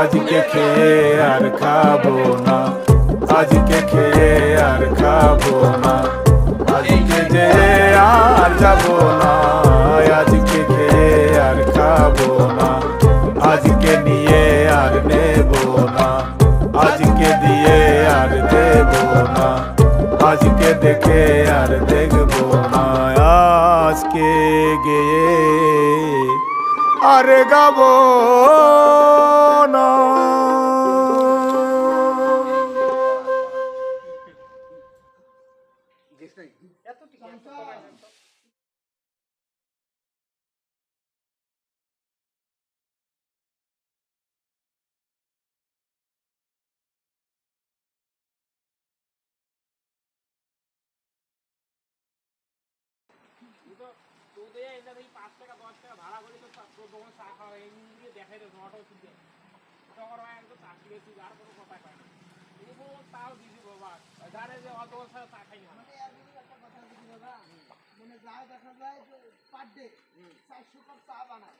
আজকে খেয়ে আর খাবো না, আজকে খেয়ে আর খাবো না, আজকে যে আর যাবো না, আজকে খেয়ে আর খাবো না, আজকে নিয়ে আর নেবো না, আজকে দিয়ে আর দেবো না, আজকে দেখে আর দেখবো না, আজকে গিয়ে আর গাবো না। তোদের এটা দেখি 5 টাকা 10 টাকা ভাড়া করে তো তোর দোকান চা খাওয়া এমনি দেখাই দেয় অটো তুলতে তখন একদম চা কিনে তুই আর কোনো কথা কয় না এগুলো তাও দিদি বাবা জানে যে অত ছাড়া চা খাই না একটা কথা দিদি বাবা মানে যা দেখা যায় যে পার ডে 400 কাপ চা বানায়